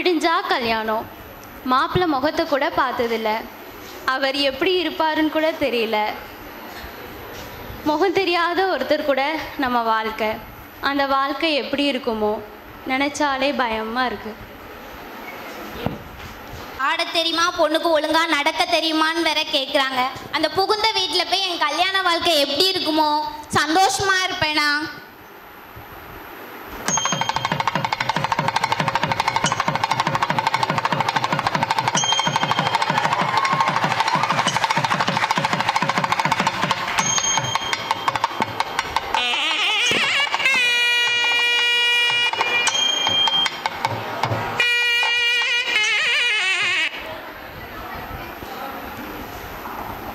விடிஞ்சா கல்யாணம். மாப்பிள்ளை முகத்தை கூட பார்த்ததில்ல. அவர் எப்படி இருப்பாருன்னு கூட தெரியல. முகம் தெரியாத ஒருத்தர் கூட நம்ம வாழ்க்கை. அந்த வாழ்க்கை எப்படி இருக்குமோ நினச்சாலே பயமாக இருக்குது. ஆட தெரியுமா, பொண்ணுக்கு ஒழுங்கா நடக்க தெரியுமான்னு வேற கேட்குறாங்க. அந்த புகுந்த வீட்டில் போய் என் கல்யாண வாழ்க்கை எப்படி இருக்குமோ, சந்தோஷமா இருப்பேனா?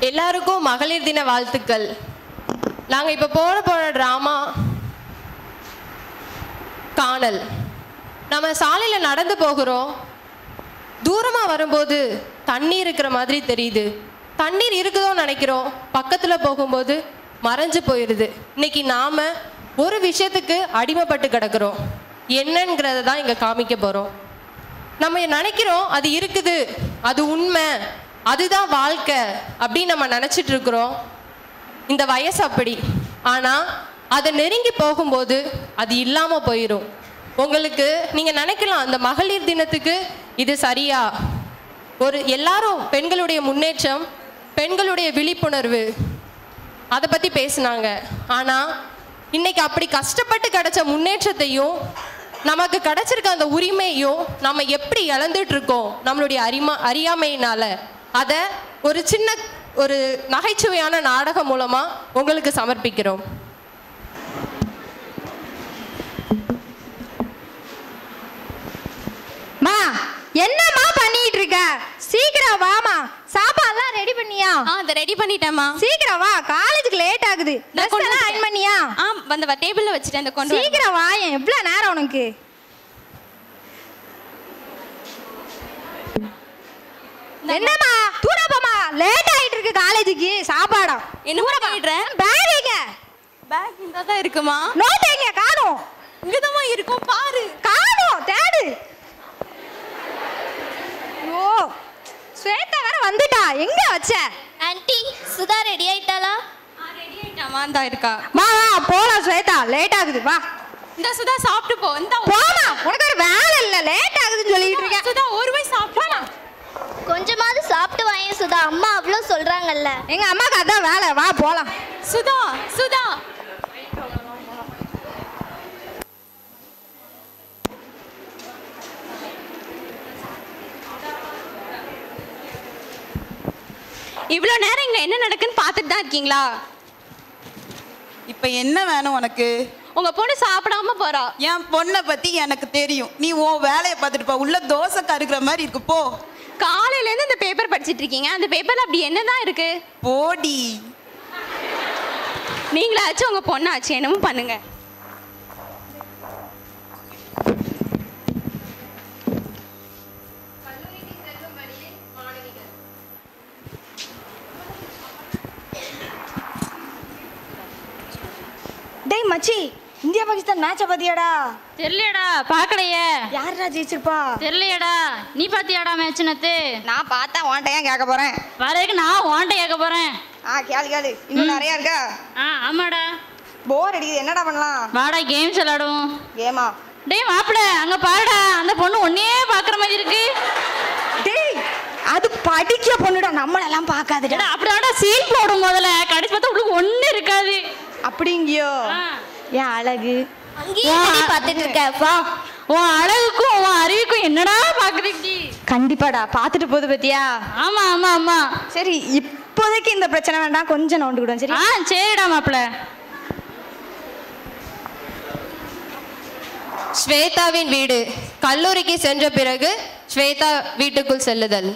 எல்லாருக்கும் மகளிர் தின வாழ்த்துக்கள். நாங்கள் இப்போ போன ட்ராமா காணல். நம்ம சாலையில் நடந்து போகிறோம். தூரமாக வரும்போது தண்ணீர் இருக்கிற மாதிரி தெரியுது. தண்ணீர் இருக்குதோன்னு நினைக்கிறோம். பக்கத்தில் போகும்போது மறைஞ்சு போயிடுது. இன்னைக்கு நாம் ஒரு விஷயத்துக்கு அடிமைப்பட்டு கிடக்கிறோம். என்னங்கிறத தான் இங்கே காமிக்க போகிறோம். நம்ம நினைக்கிறோம் அது இருக்குது, அது உண்மை, அதுதான் வாழ்க்கை அப்படின்னு நம்ம நினச்சிட்டு இருக்கிறோம். இந்த வயசு அப்படி. ஆனால் அதை நெருங்கி போகும்போது அது இல்லாமல் போயிடும். உங்களுக்கு நீங்கள் நினைக்கலாம் அந்த மகளிர் தினத்துக்கு இது சரியா? எல்லாரும் பெண்களுடைய முன்னேற்றம், பெண்களுடைய விழிப்புணர்வு அதை பற்றி பேசினாங்க. ஆனால் இன்னைக்கு அப்படி கஷ்டப்பட்டு கிடைச்ச முன்னேற்றத்தையும் நமக்கு கிடைச்சிருக்க அந்த உரிமையும் நம்ம எப்படி இழந்துட்டு இருக்கோம் நம்மளுடைய அறியாமையினால, அதை ஒரு சின்ன ஒரு நகைச்சுவையான நாடகம் மூலமா உங்களுக்கு சமர்ப்பிக்கிறோம். மா, என்னம்மா பண்ணிட்டு இருக்க? சீக்கிரம் வாமா. சாப்பாடுலாம் ரெடி பண்ணியா? அதை ரெடி பண்ணிட்டேம்மா. சீக்கிரம் வா, காலேஜுக்கு லேட் ஆகுது. ட்ரெஸ் எல்லாம் அயர்ன் பண்ணியா? வந்து டேபிள்ல வச்சிட்டேன். இந்த கொண்டு சீக்கிரம் வா. எவ்வளவு நேரம் உனக்கு? என்னம்மா தூரப்பமா, லேட் ஆயிட்டு இருக்கு காலேஜுக்கு. சாப்பாடா என்ன பண்ணிடுறேன்? பேக் எங்க? பேக் இங்க தான் இருக்குமா? நோட் எங்க? காணோம். இங்க தான் இருக்கும், பாரு. காணோம், தேடு. ஓ, ஸ்வேதா வேற வந்துட்டா. எங்க வச்ச? ஆன்ட்டி, சுதா ரெடி ஆயிட்டாளா? ரெடி ஆயிட்டாமா? இந்தா இருக்கா. வா வா போலாம் ஸ்வேதா, லேட் ஆகுது. வா. இந்த சுதா சாப்பிட்டு போ. இந்த போமா, உனக்கு ஒரு வேலை இல்ல, லேட் ஆகுதுன்னு சொல்லிட்டு இருக்கேன். சுதா ஒரு வாய் சாப்பிடு. கொஞ்சமாவது சாப்பிட்டு வாங்க சுதா, அம்மா அவ்வளோ சொல்றாங்கல்ல. எங்க அம்மாக்கு அதான் வேலை. வா போலாம். சுதா சுதா இவ்வளோ நேரம் இங்க என்ன நடக்குன்னு பார்த்துட்டு தான் இருக்கீங்களா? இப்போ என்ன வேணும் உனக்கு? உங்க பொண்ணு சாப்பிடாம போறா. என் பொண்ணை பத்தி எனக்கு தெரியும். நீ உன் வேலையை பார்த்துட்டு போ. உள்ள தோசை கருகிற மாதிரி இருக்கு, போ. காலையில இருந்து இந்த பேப்பர் படிச்சிட்டு இருக்கீங்க. அந்த பேப்பர்ல அப்படி என்னதான் இருக்கு? போடி. நீங்களாச்சும் உங்க பொண்ணாச்சு என்னமோ பண்ணுங்க. டேய் மச்சி, இந்தியா பாகிஸ்தான் மேட்சை பாத்தியாடா? தெரியலடா, பார்க்கலையே. யாரா ஜெயிச்சிருப்பா? தெரியலடா. நீ பாத்தியாடா மேட்ச் நத்து? நான் பார்த்தா உன்ட்ட ஏன் கேட்க போறேன்? வரதுக்கு நான் உன்கிட்ட கேட்க போறேன். கேளு கேளு. இன்னும் நிறைய இருக்கா? ஆமாடா. போர் அடிக்குது, என்னடா பண்ணலாம்? வாடா கேம்ஸ் விளையாடுவோம். கேமா? டேய் மாப்பிள்ள, அங்க பாருடா, அந்த பொண்ணு ஒன்னே பாக்குற மாதிரி இருக்கு. டேய், அது படிக்க பொண்ணுடா, நம்மளெல்லாம் பார்க்காதுடா. அப்படியாடா சீன் போடும் முதல்ல, கடைசி பார்த்தா உங்களுக்கு ஒண்ணு இருக்காது. அப்படிங்கியோ? என் அழகு பார்த்துட்டு இருக்க. வா, உன் அழகுக்கும் உன் அறிவுக்கும் என்னடா பாக்குறீங்க? கண்டிப்பாடா பார்த்துட்டு போகுது பத்தியா? ஆமா ஆமா ஆமா. சரி, இப்போதைக்கு இந்த பிரச்சனை வேண்டாம், கொஞ்சம் நோண்டு விடுவோம். சரி சரிடா மாப்பிள்ள. ஸ்வேதாவின் வீடு. கல்லூரிக்கு சென்ற பிறகு ஸ்வேதா வீட்டுக்குள் செல்லுதல்.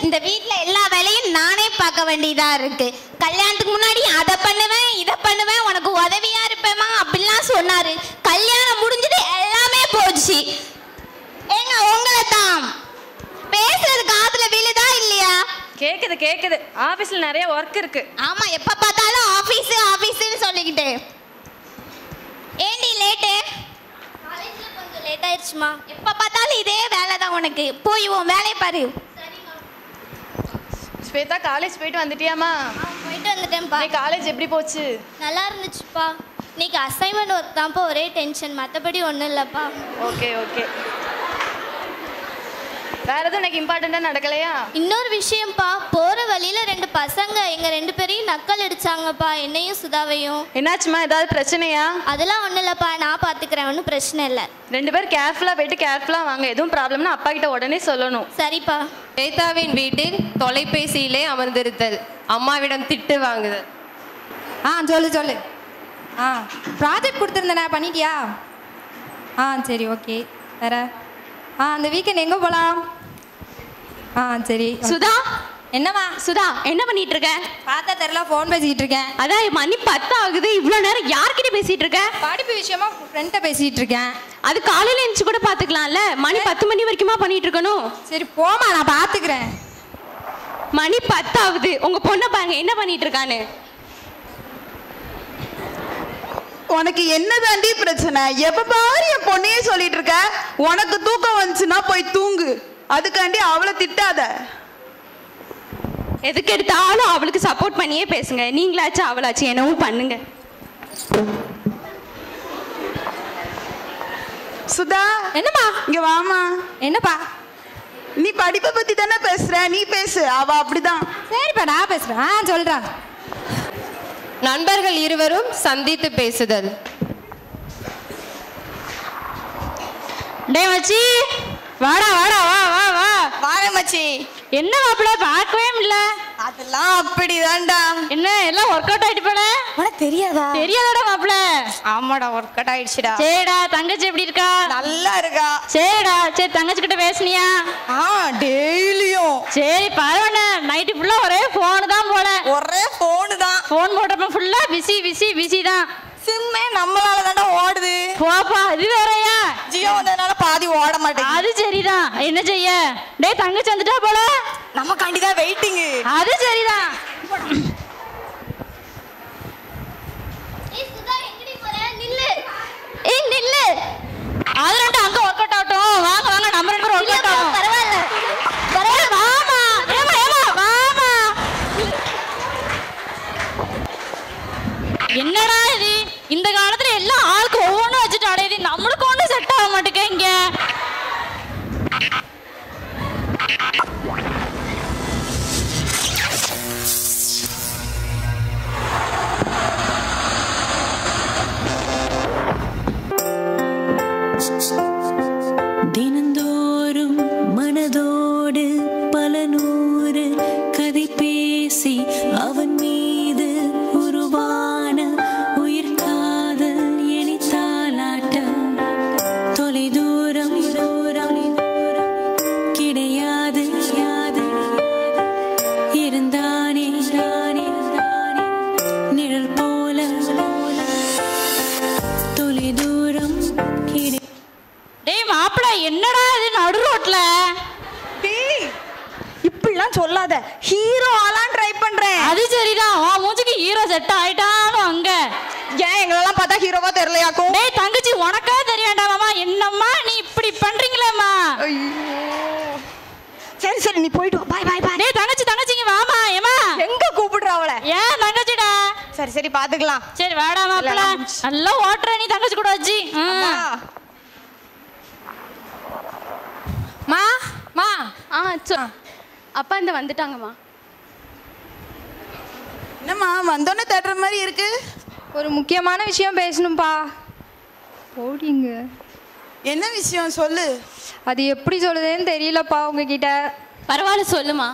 இந்த வீட்ல எல்லா வேலையும் நானே பார்க்க வேண்டியதா இருக்கு. கல்யாணத்துக்கு முன்னாடி அதை பண்ணுவேன் இதை பண்ணுவேன், உனக்கு உதவியா இருப்பேமா அப்படிலாம் சொன்னாரு. கல்யாணம் முடிஞ்சது எல்லாமே போச்சு. ஏங்க உங்களை தான் பேசுறது காதுல விழுதா இல்லையா? கேக்குது கேக்குது. ஆபீஸ்ல நிறைய ஒர்க் இருக்கு. ஆமா, எப்ப பார்த்தாலும் ஆபீஸ் ஆபீஸ்னு சொல்லிக்கிட்டே. ஏண்டி லேட்டு? காலேஜ்ல கொஞ்சம் லேட் ஆயிடுச்சுமா. எப்ப பார்த்தாலும் இதே வேலை தான் உனக்கு. போய் உன் வேலையை பாரு. ஸ்வேதா காலேஜ் போயிட்டு வந்துட்டியாமா? போயிட்டு வந்துட்டேன்ப்பா. காலேஜ் எப்படி போச்சு? நல்லா இருந்துச்சுப்பா. இன்னைக்கு அசைன்மெண்ட் ஒர்க் தான்ப்பா ஒரே டென்ஷன், மற்றபடி ஒன்றும் இல்லைப்பா. Okay okay. வேற எதுவும் எனக்கு இம்பார்ட்டண்டா நடக்கலையா? இன்னொரு விஷயம்ப்பா, போற வழியில 2 பசங்க எங்க 2 பேரையும் நக்கல் அடிச்சாங்கப்பா, என்னையும் சுதாவையும். என்னாச்சுமா, ஏதாவது பிரச்சனையா? அதெல்லாம் ஒன்றும் இல்லைப்பா, நான் பார்த்துக்கிறேன், ஒன்றும் பிரச்சனை இல்லை. 2 பேரும் கேர்ஃபுல்லா போயிட்டு கேர்ஃபுல்லா வாங்க. எதுவும் ப்ராப்ளம்னா அப்பா கிட்ட உடனே சொல்லணும். சரிப்பா. ஸ்வேதாவின் வீட்டில் தொலைபேசியிலே அமர்ந்திருத்தல், அம்மாவிடம் திட்டு வாங்குதல். சொல்லு. ப்ராஜெக்ட் கொடுத்துருந்தேண்ணா, பண்ணிட்டியா? சரி, ஓகே. வேற அந்த வீக்கெண்ட் எங்கே போகலாம்? சரி. சுதா, என்னம்மா? சுதா என்ன பண்ணிட்டு இருக்க? பார்த்தா தெரியல, ஃபோன் பேசிக்கிட்டு இருக்கேன். அதான் மணி 10 ஆகுது, இவ்வளோ நேரம் யார்கிட்ட பேசிட்டு இருக்க? படிப்பு விஷயமா ஃப்ரெண்ட்டை பேசிகிட்டு இருக்கேன். அது காலையில் எழுந்துச்சு கூட பார்த்துக்கலாம்ல, மணி 10 மணி வரைக்குமா பண்ணிட்டு இருக்கணும்? சரி போமா, நான் பார்த்துக்கிறேன். மணி 10 ஆகுது, உங்க பொண்ணை பாருங்க என்ன பண்ணிட்டு இருக்கான்னு. உனக்கு என்ன தாண்டி பிரச்சனை? எப்ப பாரு என் பொண்ணையே சொல்லிட்டு இருக்க. உனக்கு தூக்கம் வந்துச்சுன்னா போய் தூங்கு, அதுக்காண்டி அவளை திட்டாத. எதுக்கு எடுத்தாலும் அவளுக்கு சப்போர்ட் பண்ணியே பேசுங்க. நீங்களாச்சும் அவளாச்சும் என்னவும் பண்ணுங்க. சுதா, என்னம்மா? இங்க வாமா. என்னப்பா? நீ படிப்பை பத்தி தானே பேசுற, நீ பேசு. அவ அப்படிதான். சரிப்பா, நான் பேசுறேன். சொல்றா. நண்பர்கள் இருவரும் சந்தித்து பேசுதல். டேய் மச்சி, வாடா வாடா, வா வா வா. வாங்க மச்சி. என்ன மாப்பிள்ள பார்க்கவே முடியல? அதெல்லாம் அப்படிதான்டா. என்ன எல்லாம் ஒர்க் அவுட் ஆயிட்டு போல? உனக்கு தெரியாதா? தெரியாதடா மாப்பிள்ள. ஆமாடா, ஒர்க் அவுட் ஆயிடுச்சுடா. சரிடா, தங்கச்சி எப்படி இருக்கா? நல்லா இருக்கா. சரிடா, சரி தங்கச்சி கிட்ட பேசுனியா? டெய்லியும். சரி பரவாயில்ல, நைட்டு ஃபுல்லா ஒரே போன் தான் போல. ஒரே போனு தான். போன் போட்டப்ப ஃபுல்லா பிஸி பிஸி பிஸி தான். சிம்மே நம்மளால தாண்டா ஓடுது. போப்பா, இது வேறயா? ஜியோ வந்ததுனால பாதி ஓட மாட்டேங்குது. அது சரிதான், என்ன செய்ய? டேய் தங்கச்சி வந்துட்டா போல. நம்ம கண்டிதான் வெயிட்டிங். அது சரிதான். நில்லு. அது ரெண்டு அங்க ஒர்க் அவுட் ஆகட்டும். வாங்க வாங்க, நம்ம 2 பேரும் ஒர்க் அவுட் ஆகும். பரவாயில்ல. வாமா ஏமா ஏமா வாமா. என்னடா இது, இந்த காலத்துல எல்லாம் ஆளுக்கு ஒவ்வொன்றும் வச்சுட்டு அடையுது, நம்மளுக்கு ஒன்றும் செட் ஆக மாட்டேங்க இங்க. தினந்தோறும் மனதோடு பல 100 கதை பேசி அவன் மீது உருவான உயிர் காதல் என தாலாட்ட தொலை தூரம் கிடையாது இருந்தானே நிழல் போல தொலை தூரம் கிடை. டேய் மாப்பிள்ள, என்னடா இது நடு ரோட்ல? இப்படிலாம் சொல்லாத. ஹீரோ ஆலாம் ட்ரை பண்றேன். அது சரிதான், உன் மூஞ்சிக்கு ஹீரோ செட் ஆயிட்டாலும் அங்க. ஏன் எங்களெல்லாம் பார்த்தா ஹீரோவா தெரியலையாக்கும்? டேய் தங்கச்சி, உனக்கா தெரியண்டாமா? என்னம்மா நீ இப்படி பண்றீங்களேம்மா? சரி சரி, நீ போயிட்டு வா. பாய் பாய் பாய். டேய் தங்கச்சிங்க வாமா. ஏமா எங்க கூப்பிடுற அவளை? ஏன் தங்கச்சிடா? சரி சரி, பாத்துக்கலாம். சரி வாடா மாப்பிள்ள, நல்லா ஓட்டுற நீ தங்கச்சி கூட வச்சு. மா மா. அப்பா இந்த வந்துட்டாங்கம்மா. என்னம்மா வந்தோன்னே தேடுற மாதிரி இருக்கு? ஒரு முக்கியமான விஷயம் பேசணும்பா. போடிங்க. என்ன விஷயம் சொல்லு. அது எப்படி சொல்லுதுன்னு தெரியலப்பா உங்ககிட்ட. பரவாயில்ல சொல்லுமா.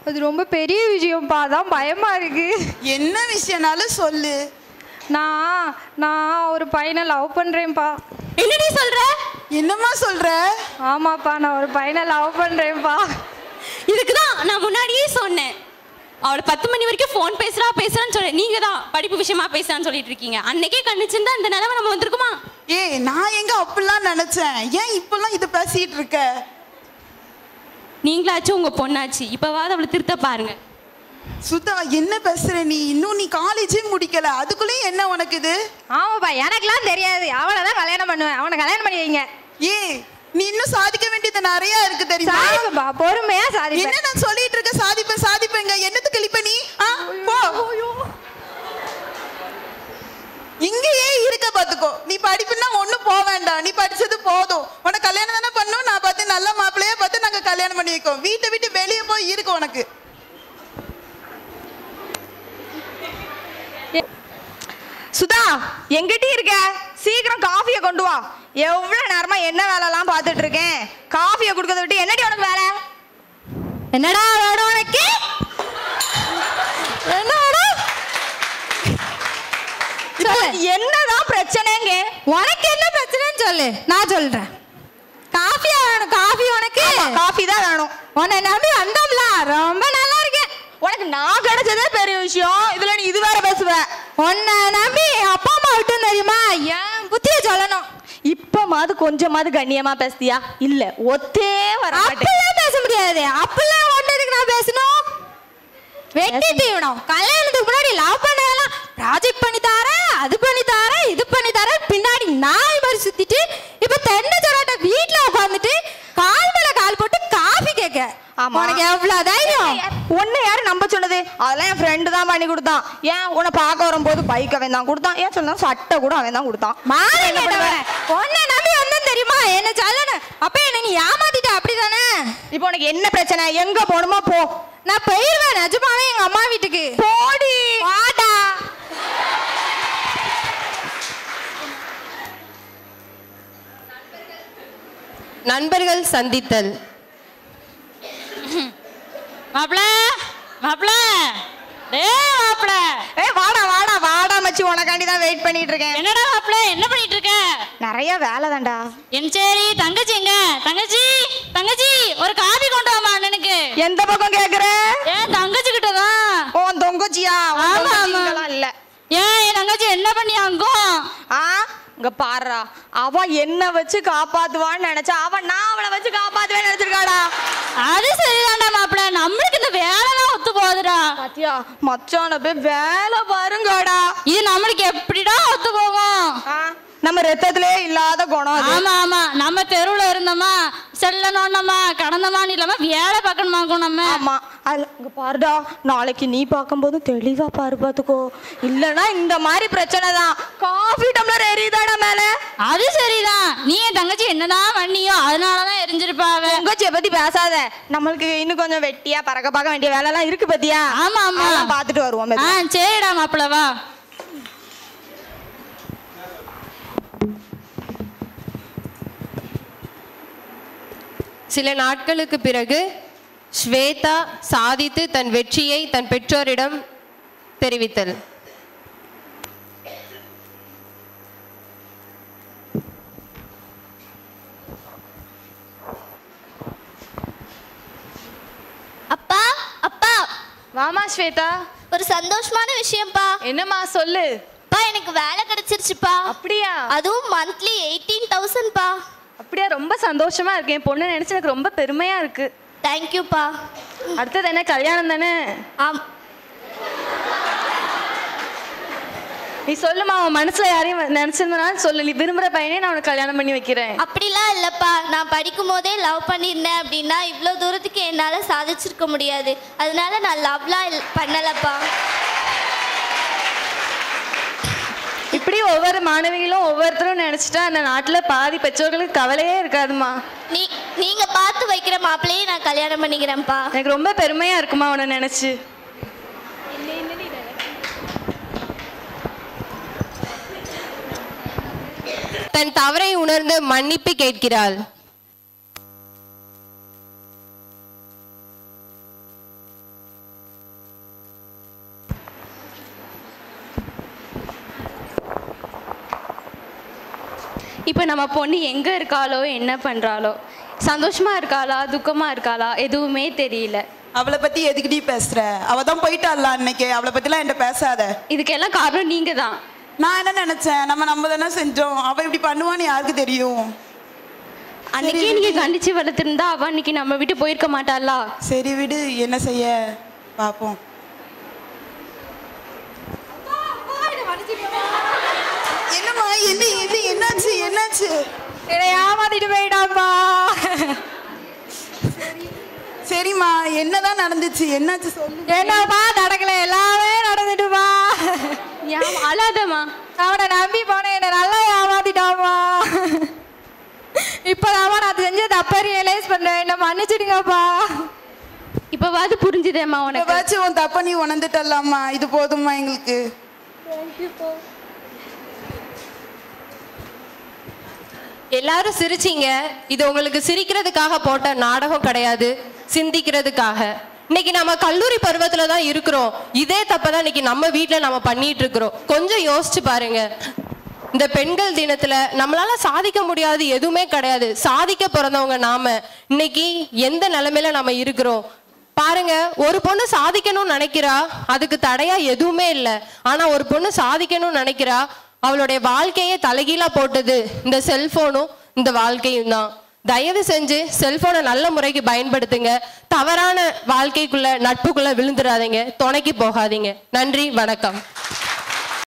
அது ரொம்ப பெரிய விஷயம்ப்பா, அதான் பயமா இருக்கு. என்ன விஷயம்னாலும் சொல்லு. நான் ஒரு பையனை லவ் பண்றேன்ப்பா. என்னடி சொல்ற? என்னம்மா சொல்ற? ஆமாப்பா, நான் ஒரு பையனை லவ் பண்றேன்ப்பா. இதுக்கு தான் நான் முன்னாடியே சொன்னேன், அவளை 10 மணி வரைக்கும் ஃபோன் பேசுறான்னு சொல்ல. நீங்க தான் படிப்பு விஷயமா பேசுறான்னு சொல்லிட்டு இருக்கீங்க. அன்னைக்கே கண்ணிச்சிருந்தா இந்த நிலைமை நம்ம வந்திருக்குமா? நான் எங்க அப்படிலாம் நினைச்சேன். ஏன் இப்பெல்லாம் இதை பேசிட்டு இருக்க? நீங்களாச்சும் உங்க பொண்ணாச்சு இப்பவாவது அவளை திருத்த பாருங்க. சுதா என்ன பேசுற நீ? இன்னும் நீ காலேஜே முடிக்கல, அதுக்குள்ளேயும் என்ன உனக்கு இது? ஆமாப்பா, எனக்குலாம் தெரியாது. அவனை தான் கல்யாணம் பண்ணுவேன். அவனை கல்யாணம் பண்ணி வைங்க. நீ இன்னும் சாதிக்க வேண்டியது நிறைய இருக்கு தெரியுமா? சாதிப்பா, பொறுமையா சாதிப்பேன். என்ன நான் சொல்லிட்டு இருக்க? சாதிப்பேங்க. என்னத்துக்கு கிளிப்ப நீ? போ. இங்கேயே இருக்க பாத்துக்கோ. நீ படிப்புன்னா ஒண்ணும் போக வேண்டாம். நீ படிச்சது போதும். உனக்கு கல்யாணம் தானே பண்ணும். நான் பார்த்து நல்ல மாப்பிள்ளையா பார்த்து நாங்க கல்யாணம் பண்ணி வைக்கோம். வீட்டை விட்டு வெளியே போய் இருக்கு உனக்கு. சுதா, எங்கிட்ட இருக்க? சீக்கிரம் காஃபியை கொண்டு வா. எவ்வளவு நேரமா என்ன வேலைலாம் பார்த்துட்டு இருக்கேன். காஃபியை குடுக்கறத விட்டு என்னடி உனக்கு வேலை? என்னடா வேணும் உனக்கு? என்னதான் பிரச்சனைங்க? உனக்கு என்ன பிரச்சனைன்னு சொல்லு, நான் சொல்றேன். காஃபியா வேணும்? காஃபி உனக்கு? காஃபி தான் வேணும். உன்னை நம்பி வந்தோம்ல, ரொம்ப நல்லா இருக்கேன். உனக்கு நான் கிடைச்சதே பெரிய விஷயம், இதுல நீ இது வேற பேசுவ. உன்னை நம்பி அப்பா அம்மா விட்டு தெரியுமா? ஏன் புத்திய சொல்லணும். இப்பமாவது கொஞ்சமாவது கண்ணியமா பேசுதியா? இல்ல ஒத்தே வர அப்பெல்லாம் பேச முடியாது. அப்பெல்லாம் ஒண்ணு இருக்கு நான் பேசணும். வெட்டி தீவனம். கல்யாணத்துக்கு முன்னாடி லவ் பண்ணதெல்லாம் ப்ராஜெக்ட் பண்ணி தரேன், அது பண்ணி தரேன், இது பண்ணி தரேன், பின்னாடி நாய் மாதிரி சுத்திட்டு இப்ப தென்னை சொல்லாட்ட வீட்டுல உட்காந்துட்டு கால் மேல கால் போட்டு காஃபி கேட்க. உனக்கு எவ்வளவு தைரியம்? உன்னை யாரு நம்ப சொன்னது? அதெல்லாம் என் ஃப்ரெண்டு தான் பண்ணி கொடுத்தான். ஏன் உன்னை பார்க்க வரும்போது பைக் அவன் தான் கொடுத்தான். ஏன் சொன்னா சட்டை கூட அவன் தான் கொடுத்தான். மாலை உன்னை நம்பி வந்தேன் தெரியுமா? என்ன சொல்லணும். அப்ப என்ன நீ ஏமாத்திட்ட அப்படிதானே? இப்போ உனக்கு என்ன பிரச்சனை? எங்க போகணுமோ போ. நான் போயிருவேன் நிஜமாவே எங்க அம்மா வீட்டுக்கு. போடி. வாடா. நண்பர்கள் சந்தித்தல். மாப்பிள்ள மாப்பிள்ள டேய் மாப்பிள்ள, வாடா வாடா வாடா மச்சி, உனக்காண்டி தான் வெயிட் பண்ணிட்டு இருக்கேன். என்னடா மாப்பிள்ள என்ன பண்ணிட்டு இருக்க? நிறைய வேலை தான்டா. சரி தங்கச்சி எங்க? தங்கச்சி ஒரு காபி கொண்டு வாமா அண்ணனுக்கு. எந்த பக்கம் கேக்குற? ஏன் தங்கச்சி கிட்டதான். உன் தொங்கச்சியா? ஆமா ஆமா. இல்ல ஏன் என் தங்கச்சி என்ன பண்ணியாங்கோ? இங்க பாருடா, அவ என்ன வச்சு காப்பாத்துவான்னு நினைச்சா நான் அவளை வச்சு காப்பாத்துவேன்னு நினைச்சிருக்காடா. அது சரிதான்டா மாப்பிள்ள, நம்மளுக்கு இந்த வேலைலாம் ஒத்து போகுதுடா. பாத்தியா மச்சான போய் வேலை பாருங்கடா. இது நம்மளுக்கு எப்படிடா ஒத்து போகும்? நம்ம ரத்தத்திலே இல்லாத குணம். ஆமா ஆமா, நம்ம தெருவுல இருந்தோமா செல்ல நோண்டமா கடந்தமான்னு இல்லாம வேலை பார்க்கணுமாக்கும் நம்ம. ஆமா அதுல இங்க பாருடா, நாளைக்கு நீ பார்க்கும்போது தெளிவா பாரு பாத்துக்கோ. இல்லனா இந்த மாதிரி பிரச்சனை தான். காஃபி டம்ளர் எரியுதாடா மேல. அது சரிதான், நீ என் தங்கச்சி என்னதான் பண்ணியோ அதனாலதான் எரிஞ்சிருப்பாவ. தங்கச்சியை பத்தி பேசாத, நம்மளுக்கு இன்னும் கொஞ்சம் வெட்டியா பறக்க பார்க்க வேண்டிய வேலை எல்லாம் இருக்கு பத்தியா. ஆமா ஆமா பாத்துட்டு வருவோம். சரிடா மாப்பிள்ள வா. சில நாட்களுக்கு பிறகு ஸ்வேதா சாதித்து தன் வெற்றியை தன் பெற்றோரிடம் தெரிவித்தல். அப்பா அப்பா வாமா ஸ்வேதா. ஒரு சந்தோஷமான விஷயம்ப்பா. என்னம்மா சொல்லு. பா எனக்கு வேலை கிடைச்சிருச்சுப்பா. அப்படியா? அதுவும் மந்த்லி 18,000பா. அப்படியா? ரொம்ப சந்தோஷமா இருக்கு. என் பொண்ணு நினைச்சு எனக்கு ரொம்ப பெருமையா இருக்கு. தேங்க்யூப்பா. அடுத்தது என்ன, கல்யாணம் தானே? ஆம். நீ சொல்லுமா, உன் மனசுல யாரையும் நினைச்சிருந்தனாலும் சொல்லு. நீ விரும்புற பையனே நான் உனக்கு கல்யாணம் பண்ணி வைக்கிறேன். அப்படிலாம் இல்லப்பா, நான் படிக்கும் போதே லவ் பண்ணியிருந்தேன் அப்படின்னா இவ்வளோ தூரத்துக்கு என்னால் சாதிச்சிருக்க முடியாது. அதனால நான் லவ்லாம் பண்ணலப்பா. இப்படி ஒவ்வொரு மாணவிகளும் ஒவ்வொருத்தரும் நினைச்சிட்டா அந்த நாட்டுல பாதி பெற்றோர்களுக்கு கவலையே இருக்காதுமா. நீங்க பார்த்து வைக்கிற மாப்பிள்ளையே நான் கல்யாணம் பண்ணிக்கிறேன்ப்பா. எனக்கு ரொம்ப பெருமையா இருக்குமா உன்னை நினைச்சு. தன் தவறை உணர்ந்து மன்னிப்பு கேட்கிறாள். இப்போ நம்ம பொண்ணு எங்கே இருக்காளோ என்ன பண்ணுறாளோ, சந்தோஷமாக இருக்காளா துக்கமாக இருக்காளா எதுவுமே தெரியல. அவளை பற்றி எதுக்கு நீ பேசுகிற? அவள் தான் போயிட்டாள்ல அன்னைக்கு, அவளை பற்றிலாம் என்கிட்ட பேசாத. இதுக்கெல்லாம் காரணம் நீங்கள் தான். நான் என்ன நினச்சேன், நம்ம தானே செஞ்சோம். அவள் இப்படி பண்ணுவான்னு யாருக்கு தெரியும்? அன்னைக்கே நீங்க கண்டிச்சு வளர்த்திருந்தா அவ அன்னைக்கு நம்ம விட்டு போயிருக்க மாட்டாளா? சரி விடு, என்ன செய்ய பாப்போம். என்னம்மா என்ன இது என்னாச்சு என்னாச்சு? ஏமாத்திட்டு போயிட்டாப்பா. சரிம்மா, என்னதான் நடந்துச்சு, என்னாச்சு சொல்லு. என்னப்பா நடக்கல, எல்லாமே நடந்துட்டுப்பா. அழாதம்மா. அவனை நம்பி போனேன், என்ன நல்லா ஏமாத்திட்டாப்பா. இப்பதாம்மா நான் செஞ்ச தப்ப ரியலைஸ் பண்றேன், என்ன மன்னிச்சிடுங்கப்பா. இப்பவாது புரிஞ்சுதேம்மா உனக்கு. இப்பவாச்சும் உன் தப்ப நீ உணர்ந்துட்டல்லாம்மா, இது போதும்மா எங்களுக்கு. எல்லாரும் சிரிச்சீங்க. இது உங்களுக்கு சிரிக்கிறதுக்காக போட்ட நாடகம் கிடையாது, சிந்திக்கிறதுக்காக. இன்னைக்கு நம்ம கல்லூரி பருவத்துல தான் இருக்கிறோம். இதே தப்பதான் இன்னைக்கு நம்ம வீட்டுல நம்ம பண்ணிட்டு இருக்கிறோம். கொஞ்சம் யோசிச்சு பாருங்க. இந்த பெண்கள் தினத்துல நம்மளால சாதிக்க முடியாது எதுவுமே கிடையாது. சாதிக்க பிறந்தவங்க நாம. இன்னைக்கு எந்த நிலைமையில நம்ம இருக்கிறோம் பாருங்க. ஒரு பொண்ணு சாதிக்கணும்னு நினைக்கிறா, அதுக்கு தடையா எதுவுமே இல்லை. ஆனா ஒரு பொண்ணு சாதிக்கணும்னு நினைக்கிறா, அவளுடைய வாழ்க்கையே தலைகீழா போட்டது இந்த செல்போனும் இந்த வாழ்க்கையும் தான். தயவு செஞ்சு செல்போனை நல்ல முறைக்கு பயன்படுத்துங்க. தவறான வாழ்க்கைக்குள்ள நட்புக்குள்ள விழுந்துடாதீங்க, துணைக்கு போகாதீங்க. நன்றி, வணக்கம்.